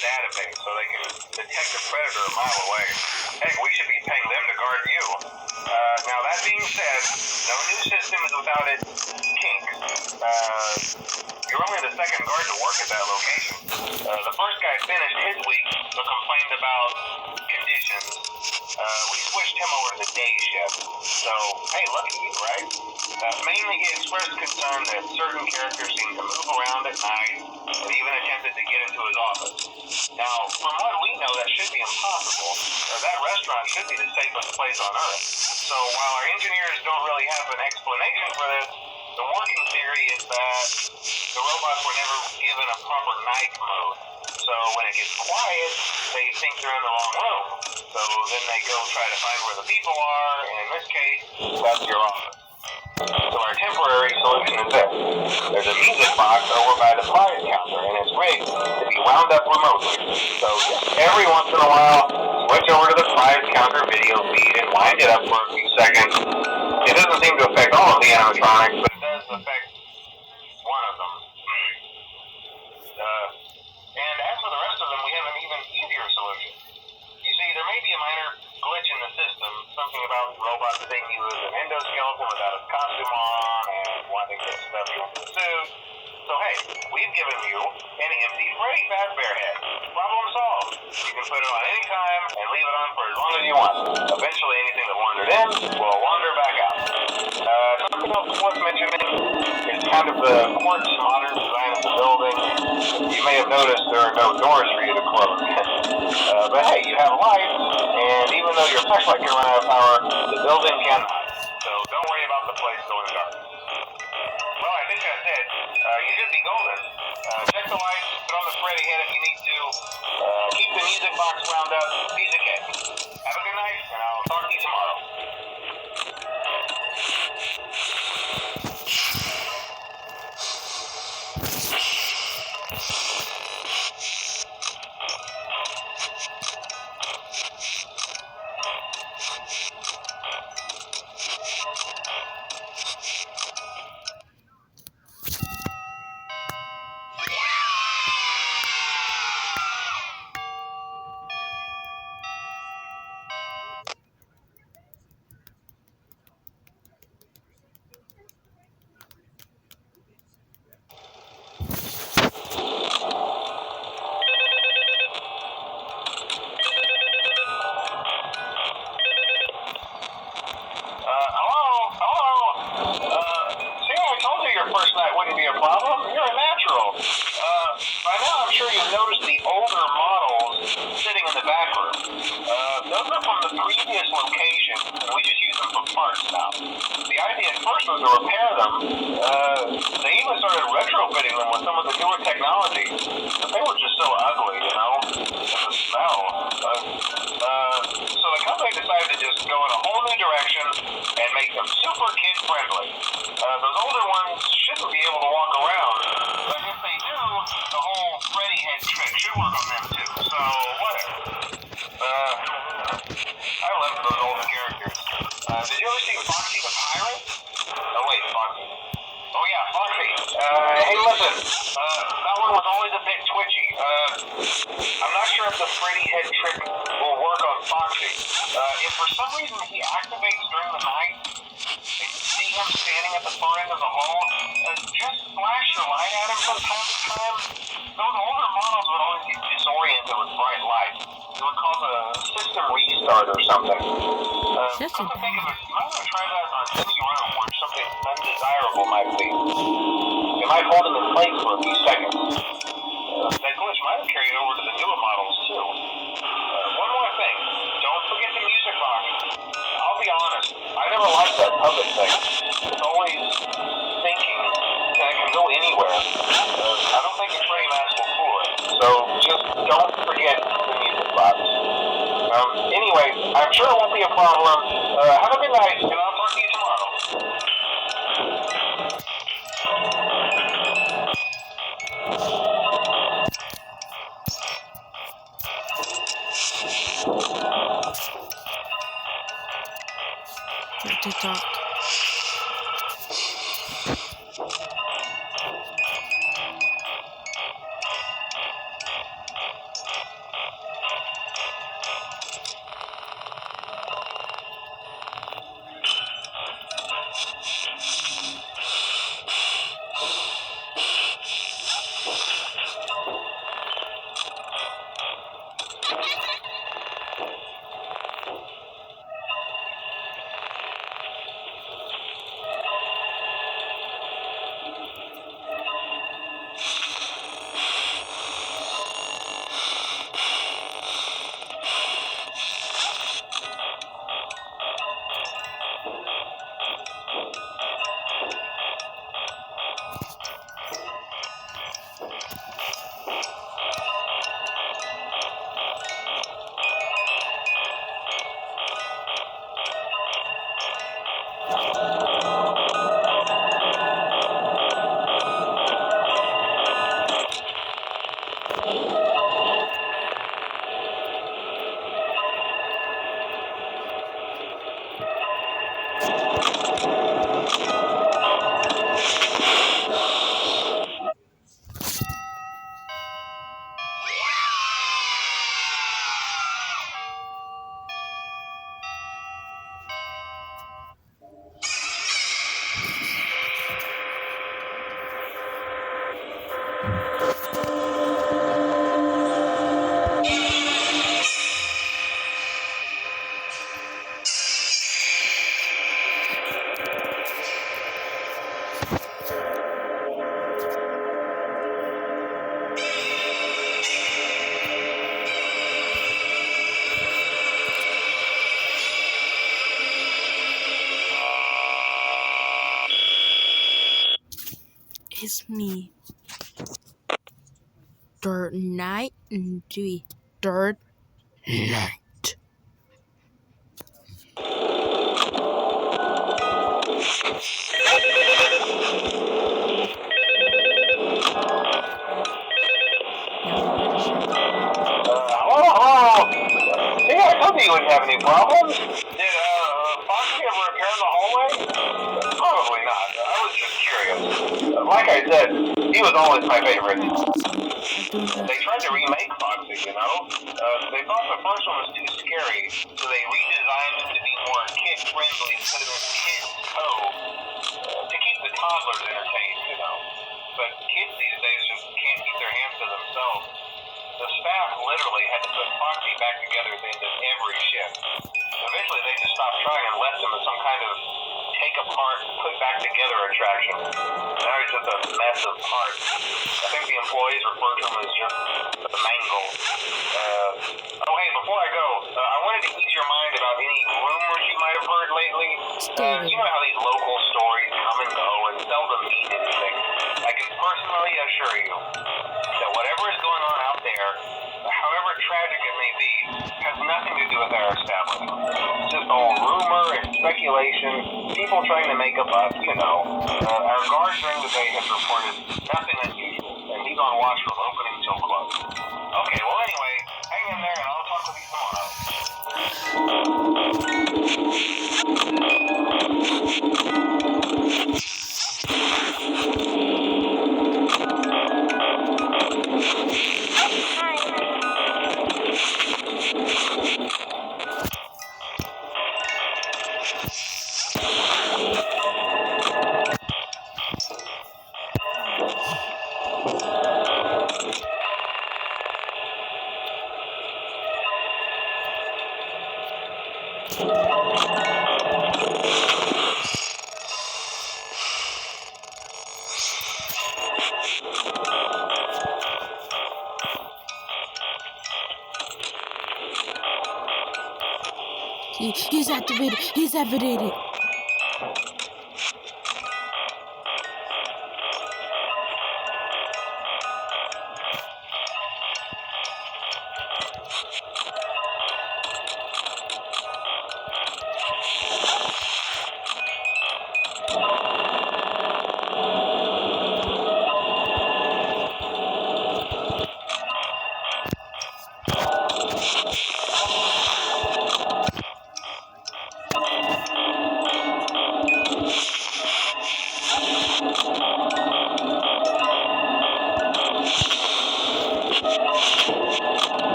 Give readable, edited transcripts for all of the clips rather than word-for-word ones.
database so they can detect a predator a mile away. Heck, we should be paying them to guard you. Now that being said, no new system is without its kinks. You're only the second guard to work at that location. The first guy finished his week but complained about conditions. We switched him over to the day shift. So, hey, lucky you, right? Mainly he expressed concern that certain characters seem to move around at night and even attempted to get into his office. Now, from what we know, that should be impossible. That restaurant should be the safest place on Earth. So while our engineers don't really have an explanation for this, the working theory is that the robots were never given a proper night mode. So when it gets quiet, they think they're in the wrong room. So then they go try to find where the people are, and in this case, that's your office. So our temporary solution is this. There's a music box over by the prize counter, and it's rigged to be wound up remotely. So every once in a while, switch over to the prize counter video feed and wind it up for a few seconds. It doesn't seem to affect all of the animatronics, but it does affect one of them. And as for the rest of them, we have an even easier solution. You see, there may be a minor glitch in the system, something about robots seeing you as an endoskeleton without a costume on and wanting to get stuff into the suit. So hey, we've given you an empty Freddy Fazbear head. Problem solved. You can put it on any time and leave it on for as long as you want. Eventually anything that wandered in will wander back out. Something else worth mentioning is kind of the quartz modern design of the building. You may have noticed there are no doors for you to close. But hey, you have lights, and even though your flashlight can run out of power, the building cannot. So don't worry about the place going dark. Well, I think that's it. You should be golden. Check the lights, put on the Freddy head if you need to. Keep the music box wound up. Piece of cake. Have a good night, and I'll talk to you tomorrow. It's me. Third night and third night. Hello? Yeah, I told you wouldn't have any problems. Did Foxy ever appear in the hallway? Probably not. I was just curious. Like I said, he was always my favorite. They tried to remake Foxy, you know? They thought the first one was too scary, so they redesigned him to be more kid-friendly, put him in Kid's Cove to keep the toddlers entertained, you know? But kids these days just can't keep their hands to themselves. The staff literally had to put Foxy back together at the end of every shift. Eventually they just stopped trying and left him as some kind of take apart, put back together attraction. Now he's just a mess of parts. I think the employees refer to him as just the mangle. Oh hey, before I go, I wanted to ease your mind about any rumors you might have heard lately. You know how these local stories come and go and seldom mean anything. I can personally assure you that whatever is going on out there, however tragic it may be, has nothing to do with our establishment. It's just all rumor and speculation, people trying to make a buck, you know. Our guard during the day has reported nothing unusual, and he's on watch from opening till close. Okay, well anyway, hang in there and I'll talk with you tomorrow. He's activated. He's activated.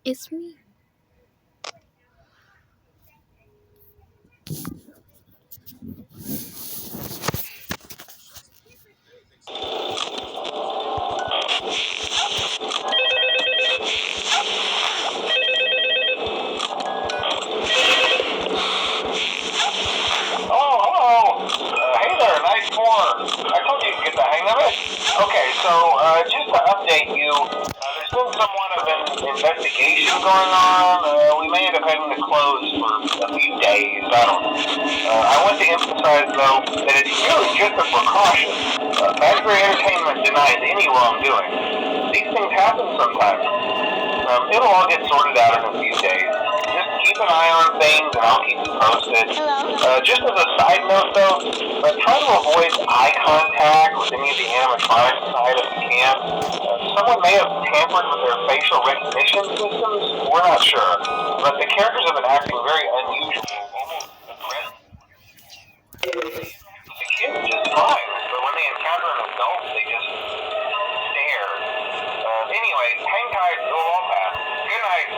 It's me. Okay, so just to update you, there's been somewhat of an investigation going on. We may end up having to close for a few days. I want to emphasize, though, that it's really just a precaution. Factory Entertainment denies any wrongdoing. These things happen sometimes. It'll all get sorted out in a few days. Just keep an eye on things, and I'll keep you posted. Just as a side note, though, try to avoid eye contact with any of the animatronics inside if you can. Someone may have tampered with their facial recognition systems. We're not sure. But the characters have been acting very unusual, almost aggressive. The kids are just fine, but when they encounter an adult, they just stare. Anyway, hang tight, it'll all pass. Good night.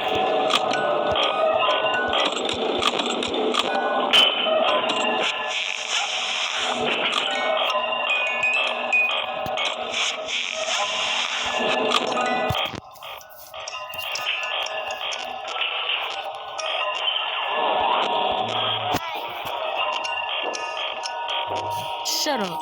Shut up.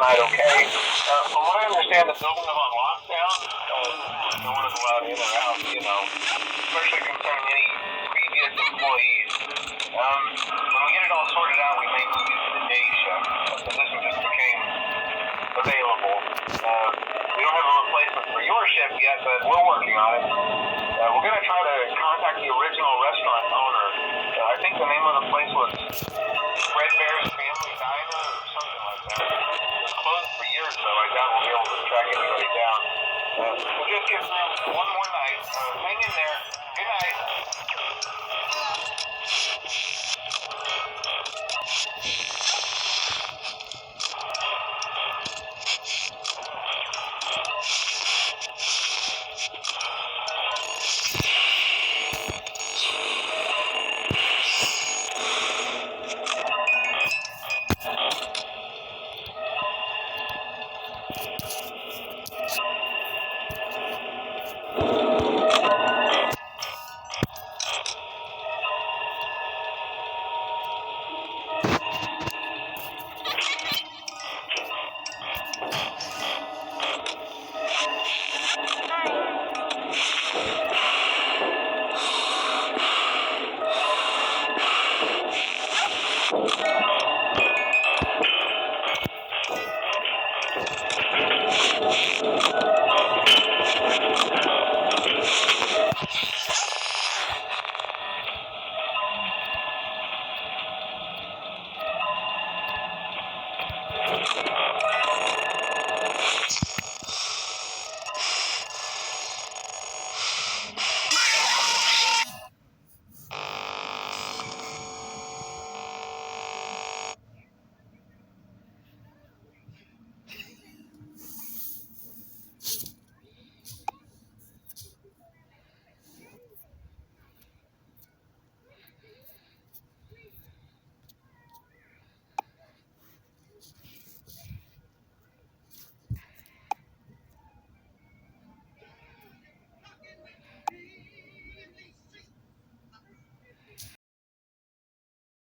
tonight, okay? From what I understand, the building is on lockdown. No one is allowed in or out, especially concerning any previous employees. When we get it all sorted out, we may move you to the day shift. The position just became available. We don't have a replacement for your shift yet, but we're working on it. We're going to try to contact the original restaurant owner. I think the name of the place was Red Bear's Family Diner or something like that. It was closed for years, so I doubt we'll be able to track anybody down. We'll just give them one more night. Hang in there. Good night.